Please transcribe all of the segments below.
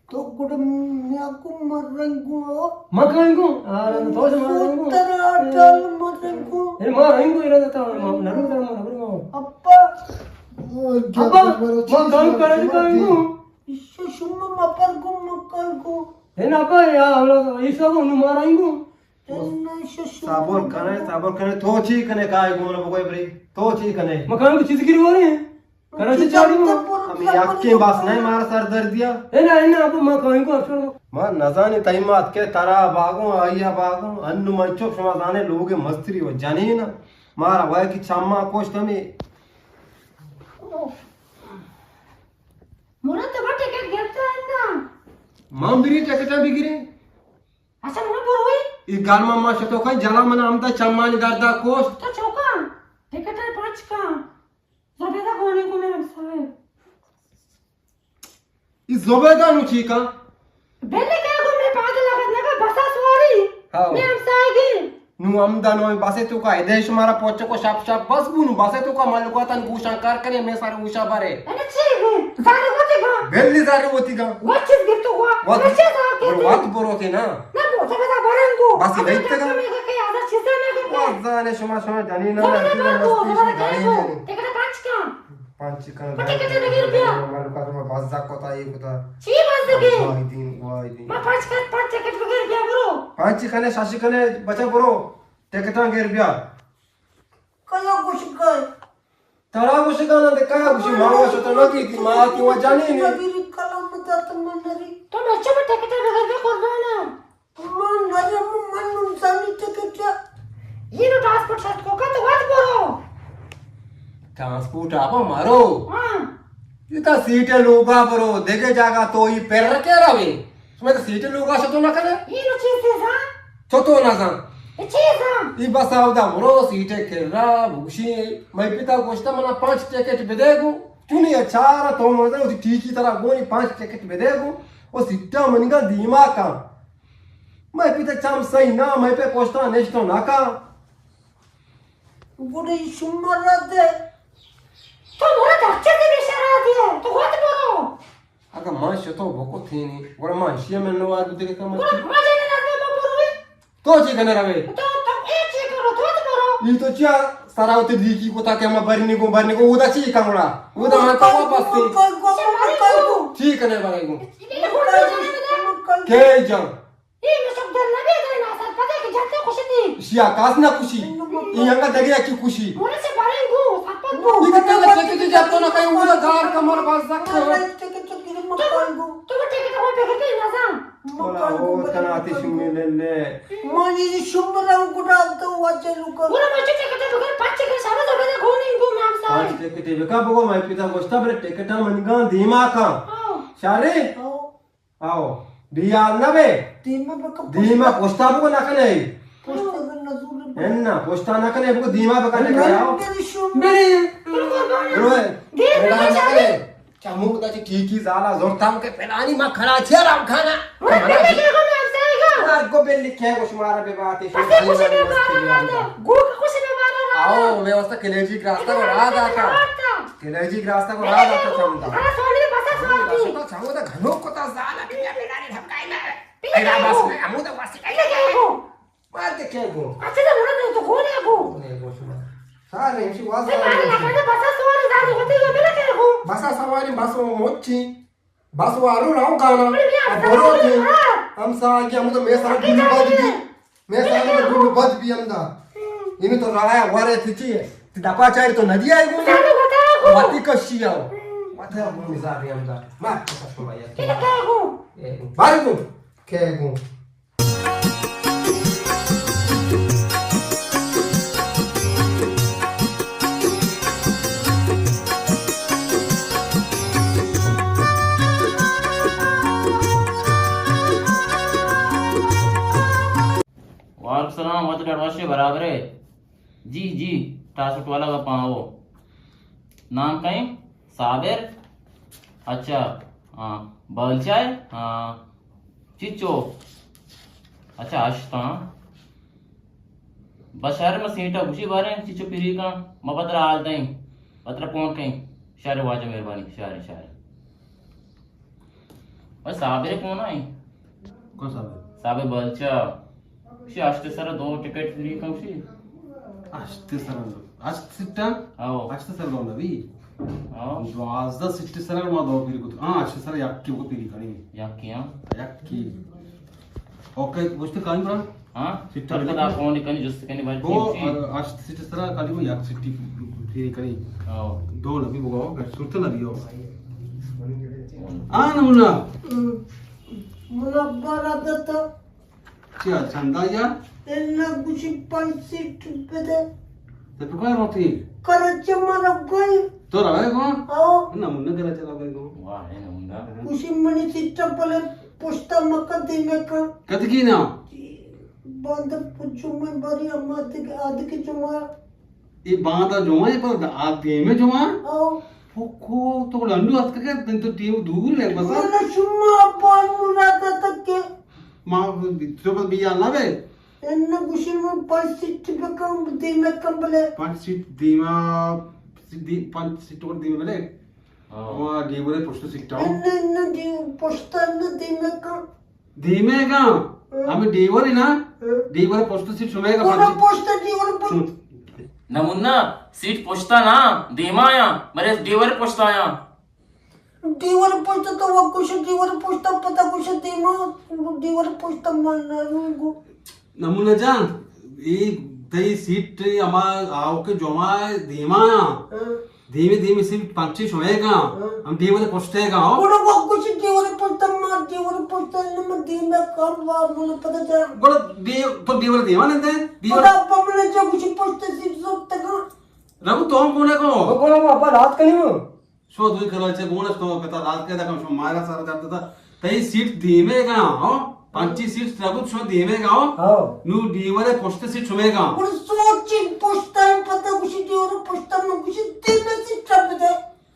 तो कुछ aku marengu makangu ara to se marengu teratal marengu marengu ira ta naru ta naru apa makan karani kangu isu summa mapargu makalgu apa ya Allah isa ko marengu साबुन कने तो ची कने काय गोल बकोय बरी तो ची कने makan चीज गिरी हो रही है कराची चाड़ी में हम याक्के बास नहीं मार सर दर्द दिया ना अब makan को अक्षर मां नजाने तैमात के तारा बागो आइया बागो अन्नु मंचो समाधाने लोगे मस्त्री हो जानी ना मारा वाय की चाम्मा कोष्ट में मोरा तो बटे के गिरता है ना मां बिरी टकटा बिगिरे अच्छा मोरा बोरोई ई गाल मामा शतो काय जला मना आमता चम्मान गर्दा कोष्ट तो चौका टिकट है 5 का ज़बेदा गोने को मेरा साहब ई ज़बेदा नु चीका बेले क्या को मेरे पागल लगत ना का बसा सवारी हां मैं हम सागी नु आमदा नो बासे तो का देश मारा पोच को शाप शाप बस बुनु बासे तो का माल को तन गुशा कर करे मैं सारे उषा बारे अरे ठीक है सारे होते का बेली सारे होती का व्हाट इज गिफ्ट हुआ What? अच्छा था के वात बोरोते ना ना बोलते बता बरंगो बस इधर तक के आधा चीजें में के जाने शुमा शुमा जानी ना ज़बेदा ऐसी को मस्ती से गाड़ी ज़बेदा नहीं टिकट 5 का पांच चिकन टिकट लगे रुपया मालूम का तुम्हें बाजा कोता ये कोता छी बस के वाई दिन मैं 5 टिकट वगैरह क्या करो पांच चिकने साशी कने बचा बरो टिकटा गेर बिया kaya kush gay तारा कुछ गाना दे का कुछ मांगो सो तो लगी थी मां की वो जानी नहीं biri kalam dat manari तो अच्छा में टिकट वगैरह कर दो ना man nare mu manun sani teketya ये नो ट्रांसपोर्ट साथ को का तो बात करो ट्रांसपोर्ट आपो मारो हां ये तो सीट लोगा बरो देखे जागा तो ये पैर के रवे उसमें तो सीट लोगा सो तो ना करे ये नो चीज है हां सो तो ना सा ये चीज हां ई बस आवदा बरो सीट खेलरा भूसी मैं पिता कोस्ता मना 5 टिकट बेदेगु चुनी अच्छा तो मजा उसी ठीक की तरह गोनी 5 टिकट बेदेगु ओ सिट्टा मनगा दीमा का मैं पिता चाम सही ना मैं पे कोस्ता नेस्तो ना का gure shumarade तो मोरा दच्चे से भी शरा दिए तो बात करो अगर मां शतो भको थी नहीं और मां शिया में नो आगु देखे का पूरा मत मजे ने ना बोलो तो जी कने रवे तो ए चीज करो तो बात करो ई तो क्या सरावते दी की कोता के हम बरनी को उदा ची कांगड़ा उदा मैं का वापस थी ठीक कने बागेगु ये बोल जाने में के जा ये में सब डर लगे तो ना सर पता है कि जाते खुशी थी शिया कास ना खुशी ई यंगा दगे की खुशी मोरे से बारेंगो सापत ई कते लगे के जातो ना कहीं उदा गार कमर बास सकते हो तो टिकट हो पे के ना जा बोला वो तना आतिश में ले mani shumra guda to wachalu kar पूरा बच्चे टिकट वगैरह 5 के सारे ज़बेदा गोने को मैं हम पांच साहब टिकट बेका बगो मैं पिता कोस्ता बरे टिकटा मनगा दीमा का शारे आओ दिया ना बे tima baka दीमा कोस्ता बगो ना कने posta nazul एन्ना कोस्ता ना कने बगो दीमा बकने का आओ biri shum मेरे रोए मेरा ना कने चामू का ठीक ही जाला जोरताम के पेलानी मा खड़ा छे राम खाना मोरे बेटे के को मैं हम साहेगा मार को बेल लिखे को शुमारा बे बात है ऐसे खुशी में बारा रहा गो की खुशी में बारा रहा आओ व्यवस्था केलेजी रास्ता को राह जाता केलेजी रास्ता को राह जाता चामुंदा अरे सोनी बसा सवारी तो चामुंदा घनो को ता जाला के पेलानी धमकाइला एरा बस में अमुदा वासी ये क्या है वो मार के के गो अच्छा तो मोरे तो गोने को ने गो शुमा सारे इसी वाज से मारे लगा बसा सवारी जाने होती है बेला के को बसा सवारी बस मोची बस वारू राव गाना अब बोलो थे हम सा कि हम तो मैं सारा गुरु बद भी मैं सारा गुरु बद भी हमदा इने तो राया वारे थी दपा चाहे तो नदी आई गो जाने बता को वाती कशी आओ वाता हम मिजारी हमदा मार का शुमाया ये क्या है को बारे गो के गो वालेकुम सलाम वत डरवाशे बराबर है जी जी ट्रांसपोर्ट वाला का पाओ नाम कहीं साबिर अच्छा हाँ बलचाय हाँ चिचो अच्छा आशता बस शहर में सीटा घुसी बारे चिचो पिरी का मपत्र आल दई पत्र पौन कहीं शहर वाज मेहरबानी शहर शहर साबे कोण आहे कसा साबे बलच्या शी असते सर 2 टिकेट फ्री कमशी असते सर आज सिस्टम हो असते सर नवी हो आज द सिस्टम सर मा दो पिरी को असते सर याक्की को पिरी कणी याकी याक्की ओके गोष्ट काय बरा हां सिस्टम कदा कोण कनी जस्ट कनी बाय वो असते सिस्टम सर काली को याक सिटी फिरी कणी हो दो नवी बगो सुरत नवी हो नमुना मला बरा देता क्या चंदा या त्यांना कुशी 500 रुपये दे ते प्रकार होती करायचे मला काय तो रहा को हो नमुना करा चला गए को वाह है नमुना कुशी म्हणे सिस्टम पले पोस्टा मका दे में का कत की ना बंद पुछु में बरी अम्मा आदि की जुमा ये बांधा जोमा ये पर आप गेम में जोमा हो को तो लंडू हाथ का तन तो टीम दूर ले बस मला शुम्मा आपण मुला देता के मां तो पर बिया ना बे त्यांना कुशी में 500 रुपये का दे में कंबले 5 सीट दीमा 5 सीट और दीमा बले हो और डीबरे पोस्ट सीट टाउ त्यांना दे पोस्टा न दे में का दीमे का हमें डीवर है ना डीवर पोस्ट सीट सुनेगा कोणा पोस्टा जीवन सुन नमुना सीट पोचता ना धीमाया बरे डीवर पोचताया दीवर पोस्टा तो वो कुछ दीवर पोस्टा पता कुछ दीमा दीवर पोस्टा मानना रुगो नमूना जान ये दई सीट अमा आओ के जोमा धीमा धीमे धीमे सीट पंची सुनेगा हम डीवर पोस्टेगा हो कोणा वो कुछ दीवर पोस्टा मार दीवर पोस्टा न दीमा काम वा मुझे पता चला बोलो डी तो डीवर धीमा नहीं थे डीवर पता पमने जो कुछ पोस्टा सीट सब तक रघु तो हम कोने को कोण बाबा रात कनी मग शो दुई करायचे कोणच तो कथा रात के दाखव शो मारा सारा जात था तई सीट धीमे का हो पंची सीट रघु शो धीमे का हो हो नु डीवर पोस्ट सीट सुनेगा पण सोचिंग पोस्टा पता कुछ दीवर पोस्टा में कुछ दीमा सीट पता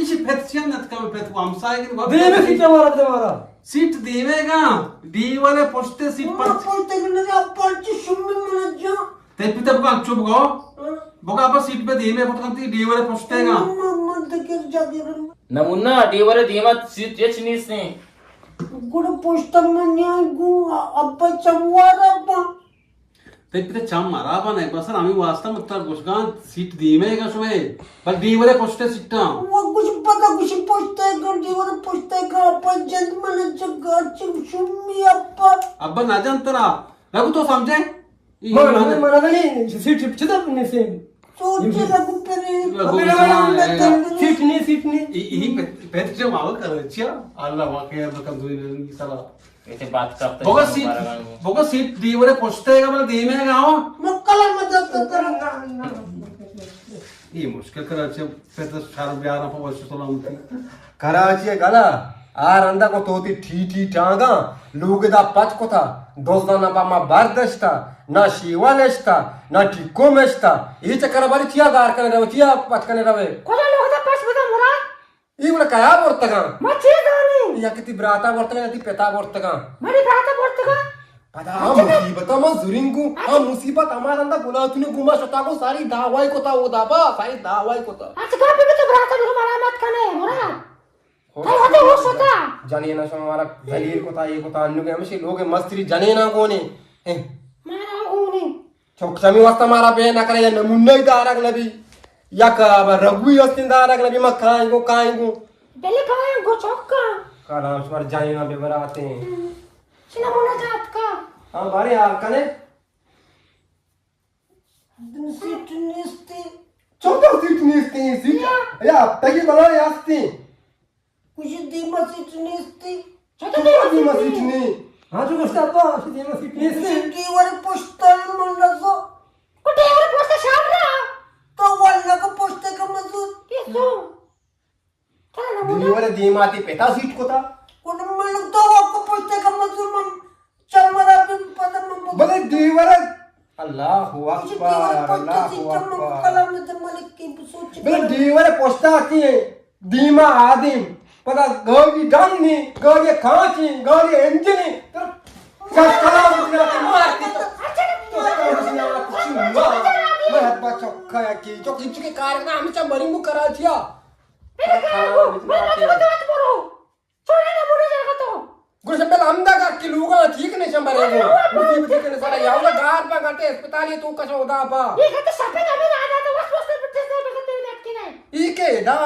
इसी पेट्सियन नत का पेट को हमसाय की दे में सीट मारा दे मारा सीट धीमे का डीवर पोस्ट सीट कोणा पंच पोस्टा के न आपण शुम्मी मन जो ते पिता को चुप गो बगा पर सीट पे धीमे पटकंती डीवर पोस्टेगा मन तक जागे नमुना डीवर धीमा सीट येच नीसने गुड पोस्टा में गु अब्बा चमवारा बा ते पिता चाम मारा बा नाही बस आम्ही वास्ता मत गोसगा सीट धीमे का सुमे पर डीवर पोस्टे सीट वो कुछ पता कुछ पोस्टा का दीवर पोस्टा का अपन जंत मन जगत शुम्मी अब्बा अब्बा ना जानतरा रघु तो समझे मग मला नाही सीट चिपचित नाही सेम सोचे लगू पेरे सीट नाही ही पेट्रिया माव करायची अल्लाह वाके दुकान दुई साला ऐसे बात करते बोगा सीट डीवर पोस्टेगा मला धीमे गाओ मक्कला मदद कर ये मुश्किल करायचे पेट सार ब्याना पवस सोला उनती कराची गला आ रंदा को तोती ठी ठी टांगा लूगदा पच को था दोस्ता ना पामा बारदस्ता ना शिवानेस्ता ना टिको मेस्ता ये चक्कर बारी थिया गार करने रवे थिया पच करने रवे कोणा लोकदा पास बदा मोरा ई बोला काय बोलतगा मच्छी गानी या किती ब्राता बोलतगा या किती पेता बोलतगा मरी भाता बोलतगा पता मुसीबत मा जुरिंगू हा मुसीबत हमारा अंदा बोला तूने गुमा शता को सारी दावाई को था वो दाबा सारी दावाई को था आज का भी तो भाता नु मारा मत कने मोरा काय होते हो सोता जानिए ना सो हमारा दलील को था ये को था अन्नु के हमेशा लोग मस्ती जाने ना कोने मारा होनी चौक समी वास्ता मारा बे ना करे या नमुना ही दारक लबी या का रघुई अस्तिन दारक लबी मा खाएंगो पहले कहां गो चौका काला स्वर जाने ना बे बराते हैं सिना मोना जात का हां बारे यार कने सीट निस्ती चौथा सीट या तगी बना यास्ती कुछ दीमा सीट निस्ती छोटा ती मा सीट नी हा तू गोष्ट अप्पा सीट नाही सीट नाही दीवर पोस्टा म्हणला जो कुठे एवढे पोस्ट शामरा तो वाला का पोस्टा का मजूर किसो चला ना दिलीवर दीमाती पेता सीट को था कोण म्हणलं तो वाको पोस्टा का मजूर मम चमरा पे पता मम भले दिलीवर अल्लाहु कुछ अकबर दीवर पोस्टा अल्लाहु सीट मम अकबर कलम में तो मलिक की सोच भले दिलीवर पोस्टा आती है दीमा आदिम पता गाड़ी डांगनी गाड़ी खांची गाड़ी इंजनी क्या कलाम मेरा के मारती तो कुछ हुआ मैं हाथ बा चौका या की जो किच के कारण आमच्या मरिंगू करायचिया मेरे का मैं मत मत बोलो छोड़े ना मुझे जगह तो बस बेल आमदा का किलोगा ठीक नहीं शंभर है वो ठीक नहीं सारा यावला गार पा गटे अस्पताल ये तू कसो होता पा ये कहते सफेद हमें आधा तो बस बस पिट्टे से बगते लटकी नहीं इके डा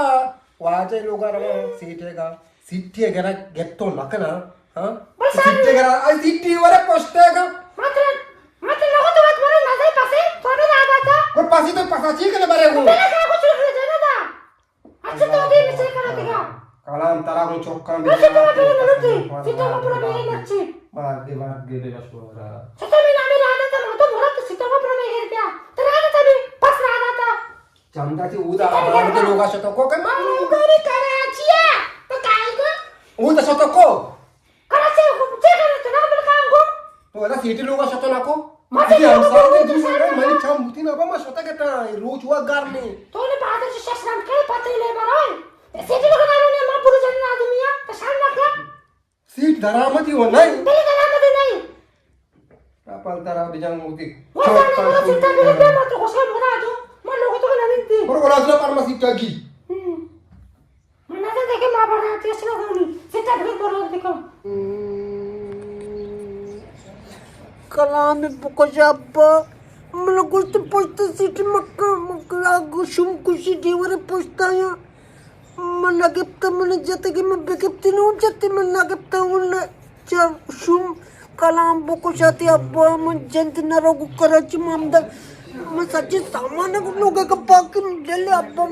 वाजे लोगा रमा सीटेगा सीटे गरा गेट्टो नकना हां सीटे गरा आई सीटी वरे पोस्टेगा मतलब लोगों तो बात बोले नजर पासे थोड़े आधा था और पासी तो पासी के बारे को पहले क्या कुछ रख जाना था अच्छा तो अभी मिसे करा देगा कालाम तारा को चौका में वैसे तो पहले नलती सीता को पूरा बेरे नच्ची मार दे बस बोला सीता में नामे रहा था तो मोरा तो सीता को पूरा बेरे क्या तेरा था भी बस रहा था चंदा से उदा बार के लोगा सतो को के मां गोरी कराची है तो काय को उदा सतो को कराची को जे करे तो ना बोल काम को तो एला सीटी लोगा सतो ना को माजी हम सारे दूसरे मनी छम मुती ना बा मा सतो के रोज हुआ गार में तो ने बाद से शशराम के पत्ते ले बराय सीटी लोग ना ने मां पुरुष जन आदमी है तो शान रखा सीट धरामती हो नहीं पहले करामत नहीं पापल तारा बिजांग मुती वो ना चिंता करे बे मत को सब बना दो मन लोग तो नहीं थी और को राजला पर मा सीट की मना तो देखे मां बना टेस्ट ना होनी सीता भी बोलो देखो कलाम पोकोशाप मला गोष्ट पोस्ट सिटी मक्का गुशुम कुशी देवर पोस्ताया मन गिफ्ट मन जते की मैं गिफ्ट नु जते मन गिफ्ट उन शुम कलाम पोकोशाती अब्बा मन जंत नरोग कराची मामदा मैं सच्ची सामान लोग का पाकी ले अब्बा